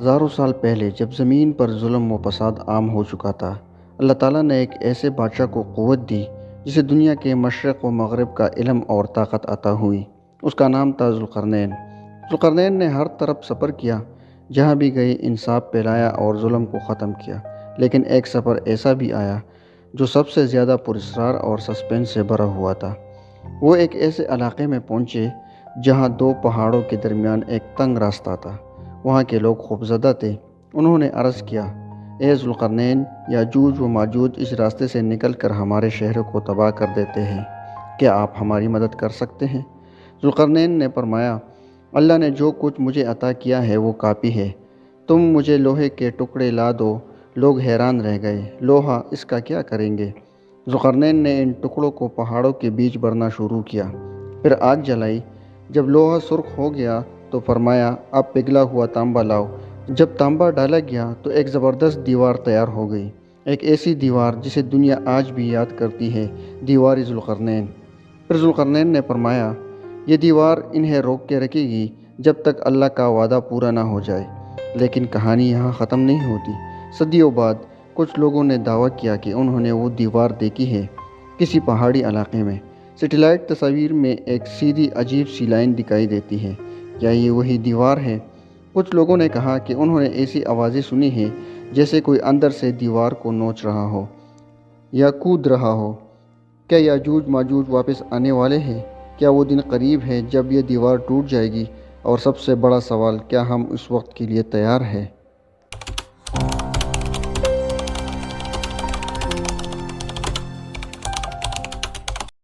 ہزاروں سال پہلے جب زمین پر ظلم و فساد عام ہو چکا تھا، اللہ تعالیٰ نے ایک ایسے بادشاہ کو قوت دی جسے دنیا کے مشرق و مغرب کا علم اور طاقت عطا ہوئی۔ اس کا نام تھا ذوالقرنین۔ ذوالقرنین نے ہر طرف سفر کیا، جہاں بھی گئے انصاف پھیلایا اور ظلم کو ختم کیا۔ لیکن ایک سفر ایسا بھی آیا جو سب سے زیادہ پراسرار اور سسپینس سے بھرا ہوا تھا۔ وہ ایک ایسے علاقے میں پہنچے جہاں دو پہاڑوں کے درمیان ایک تنگ راستہ تھا۔ وہاں کے لوگ خوفزدہ تھے۔ انہوں نے عرض کیا، اے ذوالقرنین، یاجوج و ماجوج اس راستے سے نکل کر ہمارے شہروں کو تباہ کر دیتے ہیں، کیا آپ ہماری مدد کر سکتے ہیں؟ ذوالقرنین نے فرمایا، اللہ نے جو کچھ مجھے عطا کیا ہے وہ کافی ہے۔ تم مجھے لوہے کے ٹکڑے لا دو۔ لوگ حیران رہ گئے، لوہا، اس کا کیا کریں گے؟ ذوالقرنین نے ان ٹکڑوں کو پہاڑوں کے بیچ بھرنا شروع کیا، پھر آگ جلائی۔ جب لوہا سرخ ہو گیا تو فرمایا، اب پگھلا ہوا تانبا لاؤ۔ جب تانبا ڈالا گیا تو ایک زبردست دیوار تیار ہو گئی، ایک ایسی دیوار جسے دنیا آج بھی یاد کرتی ہے، دیوار ذوالقرنین۔ پھر ذوالقرنین نے فرمایا، یہ دیوار انہیں روک کے رکھے گی جب تک اللہ کا وعدہ پورا نہ ہو جائے۔ لیکن کہانی یہاں ختم نہیں ہوتی۔ صدیوں بعد کچھ لوگوں نے دعویٰ کیا کہ انہوں نے وہ دیوار دیکھی ہے کسی پہاڑی علاقے میں۔ سیٹلائٹ تصاویر میں ایک سیدھی عجیب سی لائن دکھائی دیتی ہے۔ کیا یہ وہی دیوار ہے؟ کچھ لوگوں نے کہا کہ انہوں نے ایسی آوازیں سنی ہیں جیسے کوئی اندر سے دیوار کو نوچ رہا ہو یا کود رہا ہو۔ کیا یاجوج ماجوج واپس آنے والے ہیں؟ کیا وہ دن قریب ہے جب یہ دیوار ٹوٹ جائے گی؟ اور سب سے بڑا سوال، کیا ہم اس وقت کے لیے تیار ہیں؟